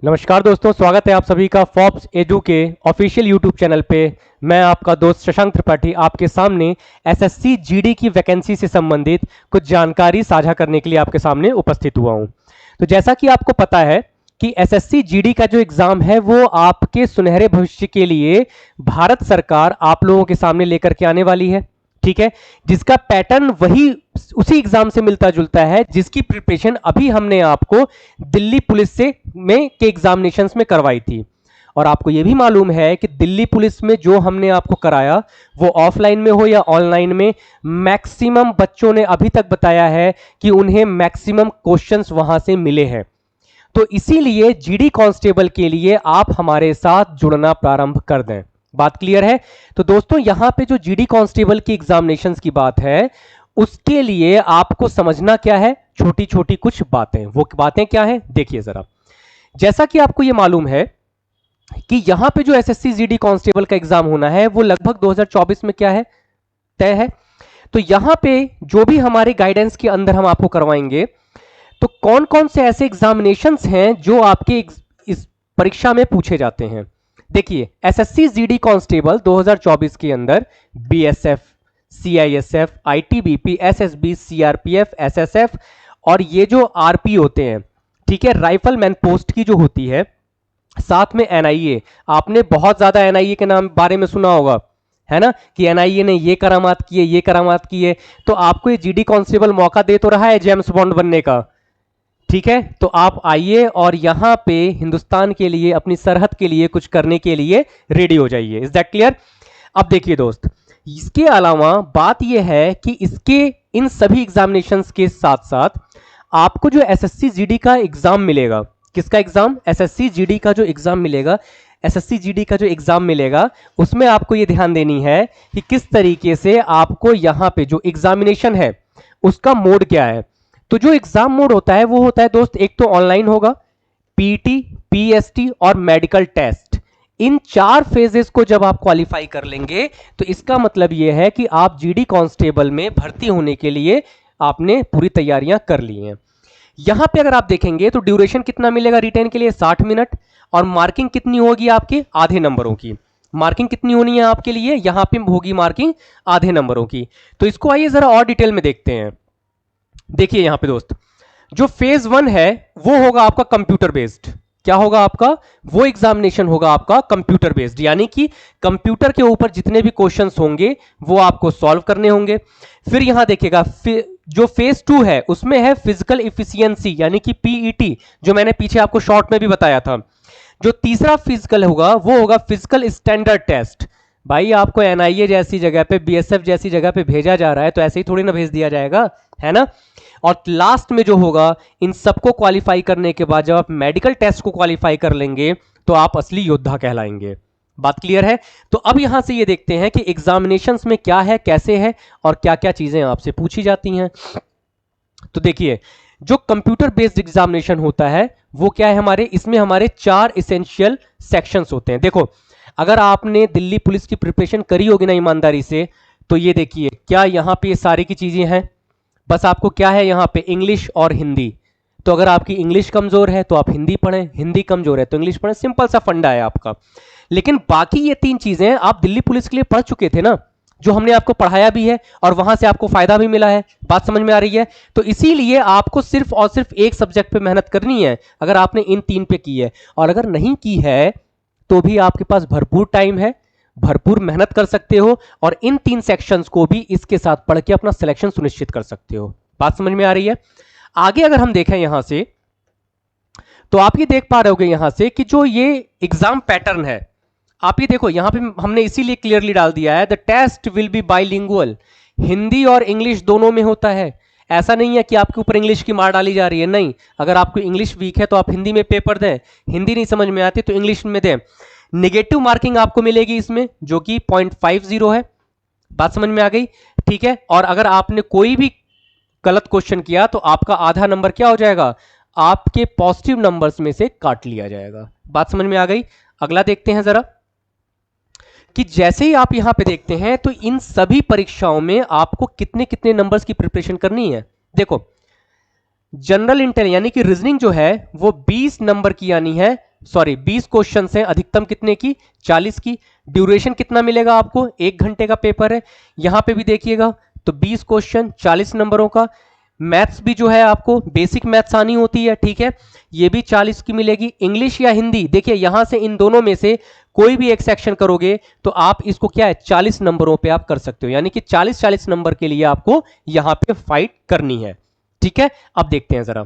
नमस्कार दोस्तों, स्वागत है आप सभी का फॉब्स एडू के ऑफिशियल यूट्यूब चैनल पे। मैं आपका दोस्त शशांक त्रिपाठी आपके सामने एसएससी जीडी की वैकेंसी से संबंधित कुछ जानकारी साझा करने के लिए आपके सामने उपस्थित हुआ हूं। तो जैसा कि आपको पता है कि एसएससी जीडी का जो एग्जाम है वो आपके सुनहरे भविष्य के लिए भारत सरकार आप लोगों के सामने लेकर के आने वाली है, ठीक है। जिसका पैटर्न वही उसी एग्जाम से मिलता जुलता है जिसकी प्रिपरेशन अभी हमने आपको दिल्ली पुलिस से में के एग्जामिनेशंस में करवाई थी। और आपको यह भी मालूम है कि दिल्ली पुलिस में जो हमने आपको कराया वो ऑफलाइन में हो या ऑनलाइन में, मैक्सिमम बच्चों ने अभी तक बताया है कि उन्हें मैक्सिमम क्वेश्चंस वहां से मिले हैं। तो इसीलिए जीडी कांस्टेबल के लिए आप हमारे साथ जुड़ना प्रारंभ कर दें। बात क्लियर है? तो दोस्तों यहां पे जो जीडी कांस्टेबल की एग्जामिनेशंस की बात है उसके लिए आपको समझना क्या है, छोटी छोटी कुछ बातें। वो बातें क्या हैं देखिए जरा। जैसा कि आपको यह मालूम है कि यहां पे जो एसएससी जीडी कांस्टेबल का एग्जाम होना है वो लगभग 2024 में क्या है, तय है। तो यहां पे जो भी हमारे गाइडेंस के अंदर हम आपको करवाएंगे तो कौन कौन से ऐसे एग्जामिनेशंस हैं जो आपके इस परीक्षा में पूछे जाते हैं। देखिए, एसएससी जीडी कांस्टेबल 2024 के अंदर BSF, CISF, ITBP, SSB, CRPF, SSF और ये जो आरपी होते हैं, ठीक है, राइफलमैन पोस्ट की जो होती है, साथ में एनआईए। आपने बहुत ज्यादा एनआईए के नाम बारे में सुना होगा, है ना, कि एनआईए ने ये करामात किए, ये करामात किए। तो आपको ये जीडी कांस्टेबल मौका दे तो रहा है जेम्स बॉन्ड बनने का, ठीक है। तो आप आइए और यहां पे हिंदुस्तान के लिए, अपनी सरहद के लिए कुछ करने के लिए रेडी हो जाइए। Is that clear? अब देखिए दोस्त, इसके अलावा बात यह है कि इसके इन सभी एग्जामिनेशंस के साथ साथ आपको जो एसएससी जीडी का एग्जाम मिलेगा, किसका एग्जाम? एसएससी जीडी का जो एग्जाम मिलेगा, एसएससी जीडी का जो एग्जाम मिलेगा उसमें आपको यह ध्यान देनी है कि किस तरीके से आपको यहां पे जो एग्जामिनेशन है उसका मोड क्या है। तो जो एग्जाम मोड होता है वो होता है दोस्त, एक तो ऑनलाइन होगा, पीटी, पीएसटी और मेडिकल टेस्ट। इन 4 फेजेस को जब आप क्वालिफाई कर लेंगे तो इसका मतलब यह है कि आप जीडी कांस्टेबल में भर्ती होने के लिए आपने पूरी तैयारियां कर ली हैं। यहां पे अगर आप देखेंगे तो ड्यूरेशन कितना मिलेगा रिटेन के लिए? 60 मिनट। और मार्किंग कितनी होगी आपके? आधे नंबरों की मार्किंग कितनी होनी है आपके लिए? यहां पे होगी मार्किंग आधे नंबरों की। तो इसको आइए जरा और डिटेल में देखते हैं। देखिए यहां पे दोस्त, जो फेज 1 है वो होगा आपका कंप्यूटर बेस्ड। क्या होगा आपका? वो एग्जामिनेशन होगा आपका कंप्यूटर बेस्ड, यानी कि कंप्यूटर के ऊपर जितने भी क्वेश्चंस होंगे वो आपको सॉल्व करने होंगे। फिर यहां देखिएगा, जो फेज 2 है उसमें है फिजिकल इफिशियंसी यानी कि पीईटी, जो मैंने पीछे आपको शॉर्ट में भी बताया था। जो तीसरा फिजिकल होगा वो होगा फिजिकल स्टैंडर्ड टेस्ट। भाई आपको एनआईए जैसी जगह पे, बीएसएफ जैसी जगह पे भेजा जा रहा है तो ऐसे ही थोड़ी ना भेज दिया जाएगा, है ना। और लास्ट में जो होगा, इन सबको क्वालिफाई करने के बाद जब आप मेडिकल टेस्ट को क्वालिफाई कर लेंगे तो आप असली योद्धा कहलाएंगे। बात क्लियर है? तो अब यहां से ये देखते हैं कि एग्जामिनेशंस में क्या है, कैसे है और क्या क्या चीजें आपसे पूछी जाती हैं। तो देखिए, जो कंप्यूटर बेस्ड एग्जामिनेशन होता है वो क्या है हमारे, इसमें हमारे 4 इसेंशियल सेक्शंस होते हैं। देखो, अगर आपने दिल्ली पुलिस की प्रिपरेशन करी होगी ना ईमानदारी से, तो ये देखिए क्या यहां पे ये सारी की चीजें हैं। बस आपको क्या है यहां पे, इंग्लिश और हिंदी। तो अगर आपकी इंग्लिश कमजोर है तो आप हिंदी पढ़ें, हिंदी कमजोर है तो इंग्लिश पढ़ें। सिंपल सा फंडा है आपका। लेकिन बाकी ये 3 चीजें आप दिल्ली पुलिस के लिए पढ़ चुके थे ना, जो हमने आपको पढ़ाया भी है और वहां से आपको फायदा भी मिला है। बात समझ में आ रही है? तो इसीलिए आपको सिर्फ और सिर्फ एक सब्जेक्ट पे मेहनत करनी है अगर आपने इन 3 पे की है। और अगर नहीं की है तो भी आपके पास भरपूर टाइम है, भरपूर मेहनत कर सकते हो और इन 3 सेक्शंस को भी इसके साथ पढ़ के अपना सिलेक्शन सुनिश्चित कर सकते हो। बात समझ में आ रही है? आगे अगर हम देखें यहां से तो आप ये देख पा रहे होगे यहां से कि जो ये एग्जाम पैटर्न है, आप ये देखो यहां पे हमने इसीलिए क्लियरली डाल दिया है, the test will be bilingual. Hindi और इंग्लिश दोनों में होता है। ऐसा नहीं है कि आपके ऊपर इंग्लिश की मार डाली जा रही है, नहीं। अगर आपको इंग्लिश वीक है तो आप हिंदी में पेपर दें, हिंदी नहीं समझ में आती तो इंग्लिश में दें। नेगेटिव मार्किंग आपको मिलेगी इसमें जो कि 0.50 है। बात समझ में आ गई? ठीक है। और अगर आपने कोई भी गलत क्वेश्चन किया तो आपका आधा नंबर क्या हो जाएगा, आपके पॉजिटिव नंबर्स में से काट लिया जाएगा। बात समझ में आ गई? अगला देखते हैं जरा कि जैसे ही आप यहां पे देखते हैं तो इन सभी परीक्षाओं में आपको कितने कितने नंबर्स की प्रिपरेशन करनी है। देखो, जनरल इंटेल यानी कि रीजनिंग जो है वो 20 नंबर की आनी है सॉरी 20 क्वेश्चन हैं, अधिकतम कितने की, 40 की। ड्यूरेशन कितना मिलेगा आपको, 1 घंटे का पेपर है। यहां पे भी देखिएगा तो 20 क्वेश्चन 40 नंबरों का। मैथ्स भी जो है आपको बेसिक मैथ्स आनी होती है, ठीक है, ये भी 40 की मिलेगी। इंग्लिश या हिंदी, देखिए यहां से इन दोनों में से कोई भी एक सेक्शन करोगे तो आप इसको क्या है 40 नंबरों पे आप कर सकते हो, यानी कि 40-40 नंबर के लिए आपको यहां पे फाइट करनी है, ठीक है। अब देखते हैं जरा,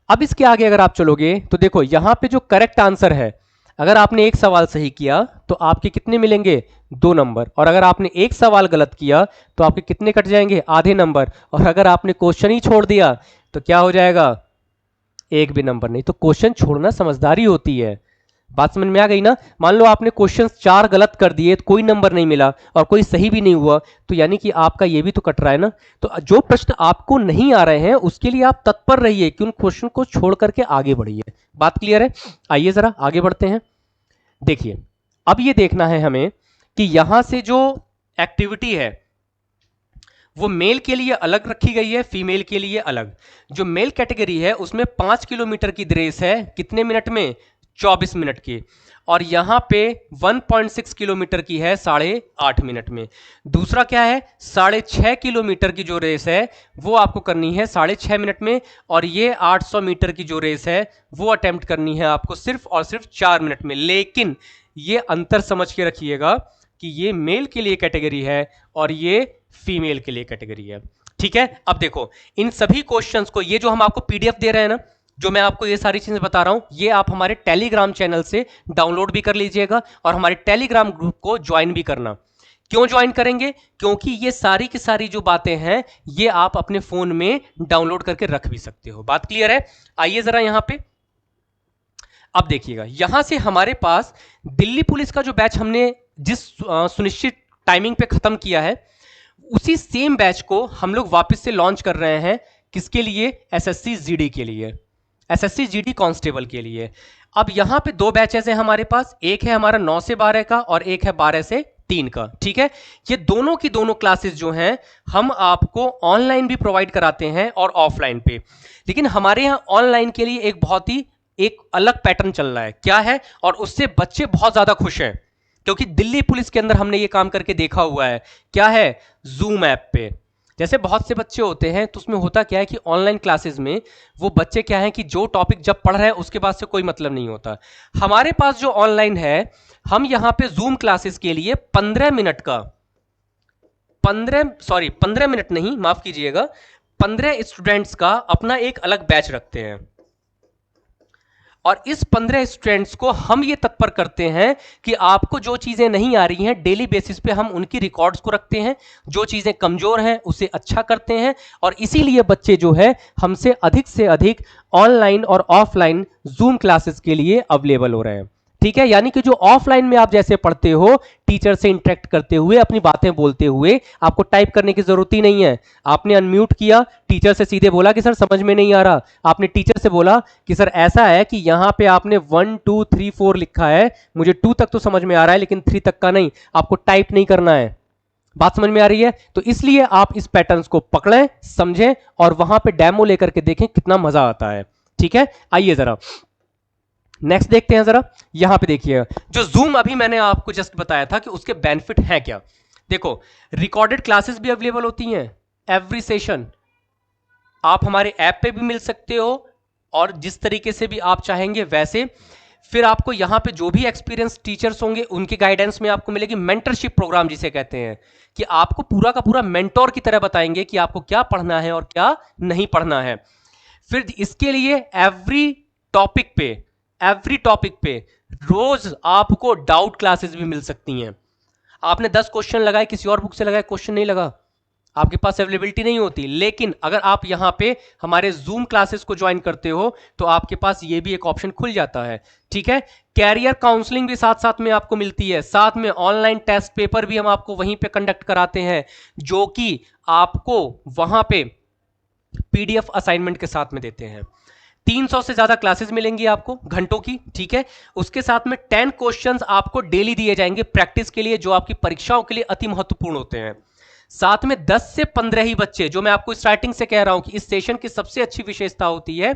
अब इसके आगे अगर आप चलोगे तो देखो यहां पे जो करेक्ट आंसर है, अगर आपने एक सवाल सही किया तो आपके कितने मिलेंगे, 2 नंबर, और अगर आपने एक सवाल गलत किया तो आपके कितने कट जाएंगे, आधे नंबर, और अगर आपने क्वेश्चन ही छोड़ दिया तो क्या हो जाएगा, 1 भी नंबर नहीं। तो क्वेश्चन छोड़ना समझदारी होती है। बात समझ में आ गई ना। मान लो आपने क्वेश्चन 4 गलत कर दिए तो कोई नंबर नहीं मिला और कोई सही भी नहीं हुआ, तो यानी कि आपका ये भी तो कट रहा है ना। तो जो प्रश्न आपको नहीं आ रहे हैं उसके लिए आप तत्पर रहिए कि उन क्वेश्चन को छोड़ करके आगे बढ़िए। बात क्लियर है। आइए जरा आगे बढ़ते हैं। देखिए अब ये देखना है हमें कि यहां से जो एक्टिविटी है वो मेल के लिए अलग रखी गई है, फीमेल के लिए अलग। जो मेल कैटेगरी है उसमें 5 किलोमीटर की रेस है, कितने मिनट में, 24 मिनट की, और यहां पे 1.6 किलोमीटर की है 8.5 मिनट में। दूसरा क्या है, 6.5 किलोमीटर की जो रेस है वो आपको करनी है 6.5 मिनट में, और ये 800 मीटर की जो रेस है वो अटेम्प्ट करनी है आपको सिर्फ और सिर्फ 4 मिनट में। लेकिन ये अंतर समझ के रखिएगा कि ये मेल के लिए कैटेगरी है और ये फीमेल के लिए कैटेगरी है, ठीक है। अब देखो इन सभी क्वेश्चंस को, ये जो हम आपको पीडीएफ दे रहे हैं ना, जो मैं आपको ये सारी चीजें बता रहा हूं, ये आप हमारे टेलीग्राम चैनल से डाउनलोड भी कर लीजिएगा और हमारे टेलीग्राम ग्रुप को ज्वाइन भी करना। क्यों ज्वाइन करेंगे, क्योंकि ये सारी की सारी जो बातें हैं ये आप अपने फोन में डाउनलोड करके रख भी सकते हो। बात क्लियर है। आइए जरा यहां पे अब देखिएगा, यहां से हमारे पास दिल्ली पुलिस का जो बैच हमने जिस सुनिश्चित टाइमिंग पे खत्म किया है, उसी सेम बैच को हम लोग वापस से लॉन्च कर रहे हैं। किसके लिए, एसएससी जीडी के लिए, एसएससी जीडी कांस्टेबल के लिए। अब यहां पे 2 बैचेस हैं हमारे पास, एक है हमारा 9 से 12 का और एक है 12 से 3 का, ठीक है। ये दोनों की दोनों क्लासेस जो हैं हम आपको ऑनलाइन भी प्रोवाइड कराते हैं और ऑफलाइन पे। लेकिन हमारे यहां ऑनलाइन के लिए एक बहुत ही एक अलग पैटर्न चल रहा है, क्या है, और उससे बच्चे बहुत ज्यादा खुश हैं, क्योंकि दिल्ली पुलिस के अंदर हमने ये काम करके देखा हुआ है। क्या है, जूम ऐप पे जैसे बहुत से बच्चे होते हैं तो उसमें होता क्या है कि ऑनलाइन क्लासेस में वो बच्चे क्या है कि जो टॉपिक जब पढ़ रहे हैं उसके बाद से कोई मतलब नहीं होता। हमारे पास जो ऑनलाइन है, हम यहां पे जूम क्लासेस के लिए 15 मिनट का 15 मिनट नहीं, माफ कीजिएगा, 15 स्टूडेंट्स का अपना एक अलग बैच रखते हैं। और इस 15 स्टूडेंट्स को हम ये तत्पर करते हैं कि आपको जो चीजें नहीं आ रही हैं डेली बेसिस पे हम उनकी रिकॉर्ड्स को रखते हैं, जो चीजें कमजोर हैं उसे अच्छा करते हैं, और इसीलिए बच्चे जो है हमसे अधिक से अधिक ऑनलाइन और ऑफलाइन जूम क्लासेस के लिए अवेलेबल हो रहे हैं, ठीक है। यानी कि जो ऑफलाइन में आप जैसे पढ़ते हो, टीचर से इंटरेक्ट करते हुए, अपनी बातें बोलते हुए, आपको टाइप करने की जरूरत ही नहीं है। आपने अनम्यूट किया, टीचर से सीधे बोला कि सर समझ में नहीं आ रहा, आपने टीचर से बोला कि सर ऐसा है कि यहां पे आपने 1 2 3 4 लिखा है, मुझे 2 तक तो समझ में आ रहा है लेकिन 3 तक का नहीं, आपको टाइप नहीं करना है। बात समझ में आ रही है। तो इसलिए आप इस पैटर्न्स को पकड़ें, समझें और वहां पे डेमो लेकर के देखें कितना मजा आता है, ठीक है। आइए जरा नेक्स्ट देखते हैं। जरा यहां पे देखिए, जो जूम अभी मैंने आपको जस्ट बताया था कि उसके बेनिफिट हैं क्या। देखो रिकॉर्डेड क्लासेस भी अवेलेबल होती हैं, एवरी सेशन आप हमारे ऐप पे भी मिल सकते हो और जिस तरीके से भी आप चाहेंगे वैसे। फिर आपको यहां पे जो भी एक्सपीरियंस टीचर्स होंगे उनके गाइडेंस में आपको मिलेगी। मेंटरशिप प्रोग्राम जिसे कहते हैं, कि आपको पूरा का पूरा मेंटोर की तरह बताएंगे कि आपको क्या पढ़ना है और क्या नहीं पढ़ना है। फिर इसके लिए एवरी टॉपिक पे रोज आपको डाउट क्लासेस भी मिल सकती हैं। आपने 10 क्वेश्चन लगाए, किसी और बुक से लगाए, क्वेश्चन नहीं लगा, आपके पास अवेलेबिलिटी नहीं होती। लेकिन अगर आप यहां पे हमारे जूम क्लासेस को ज्वाइन करते हो तो आपके पास ये भी एक ऑप्शन खुल जाता है, ठीक है। कैरियर काउंसलिंग भी साथ साथ में आपको मिलती है, साथ में ऑनलाइन टेस्ट पेपर भी हम आपको वहीं पे कंडक्ट कराते हैं, जो कि आपको वहां पे पीडीएफ असाइनमेंट के साथ में देते हैं। 300 से ज्यादा क्लासेस मिलेंगी आपको घंटों की, ठीक है। उसके साथ में 10 क्वेश्चंस आपको डेली दिए जाएंगे प्रैक्टिस के लिए, जो आपकी परीक्षाओं के लिए अति महत्वपूर्ण होते हैं। साथ में 10 से 15 ही बच्चे, जो मैं आपको स्टार्टिंग से कह रहा हूं कि इस सेशन की सबसे अच्छी विशेषता होती है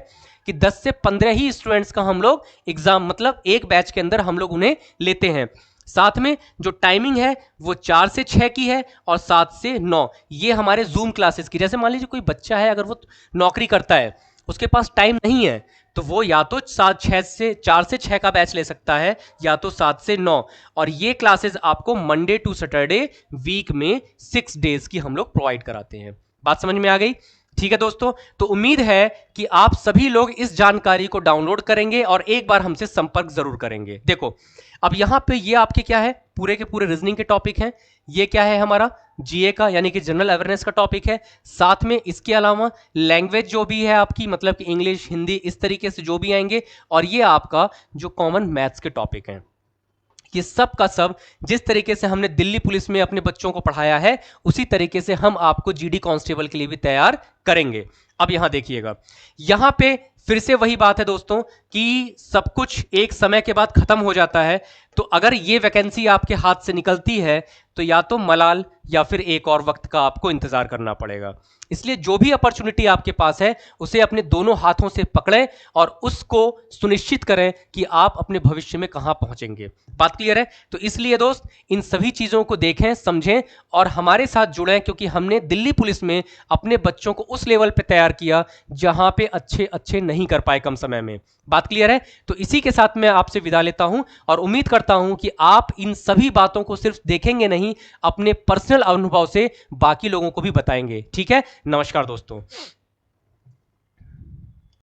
कि 10 से 15 ही स्टूडेंट्स का हम लोग एग्जाम, मतलब एक बैच के अंदर हम लोग उन्हें लेते हैं। साथ में जो टाइमिंग है वो 4 से 6 की है और 7 से 9, ये हमारे जूम क्लासेस की। जैसे मान लीजिए कोई बच्चा है, अगर वो नौकरी करता है, उसके पास टाइम नहीं है, तो वो या तो 4 से 6 का बैच ले सकता है या तो 7 से 9। और ये क्लासेस आपको मंडे टू सैटरडे वीक में 6 डेज की हम लोग प्रोवाइड कराते हैं। बात समझ में आ गई? ठीक है दोस्तों, तो उम्मीद है कि आप सभी लोग इस जानकारी को डाउनलोड करेंगे और एक बार हमसे संपर्क जरूर करेंगे। देखो, अब यहां पे ये आपके क्या है, पूरे के पूरे रीजनिंग के टॉपिक हैं। ये क्या है, हमारा जीए का यानी कि जनरल अवेयरनेस का टॉपिक है। साथ में इसके अलावा लैंग्वेज जो भी है आपकी, मतलब कि इंग्लिश, हिंदी, इस तरीके से जो भी आएंगे, और ये आपका जो कॉमन मैथ्स के टॉपिक हैं। ये सब का सब जिस तरीके से हमने दिल्ली पुलिस में अपने बच्चों को पढ़ाया है, उसी तरीके से हम आपको जीडी कांस्टेबल के लिए भी तैयार करेंगे। अब यहां देखिएगा, यहां पे फिर से वही बात है दोस्तों कि सब कुछ एक समय के बाद खत्म हो जाता है। तो अगर ये वैकेंसी आपके हाथ से निकलती है तो या तो मलाल या फिर एक और वक्त का आपको इंतजार करना पड़ेगा। इसलिए जो भी अपॉर्चुनिटी आपके पास है उसे अपने दोनों हाथों से पकड़ें और उसको सुनिश्चित करें कि आप अपने भविष्य में कहां पहुंचेंगे। बात क्लियर है? तो इसलिए दोस्त, इन सभी चीजों को देखें, समझें और हमारे साथ जुड़ें, क्योंकि हमने दिल्ली पुलिस में अपने बच्चों को उस लेवल पे तैयार किया जहां पे अच्छे अच्छे नहीं कर पाए कम समय में। बात क्लियर है? तो इसी के साथ मैं आपसे विदा लेता हूं और उम्मीद करता हूं कि आप इन सभी बातों को सिर्फ देखेंगे नहीं, अपने पर्सनल अनुभव से बाकी लोगों को भी बताएंगे। ठीक है? नमस्कार दोस्तों।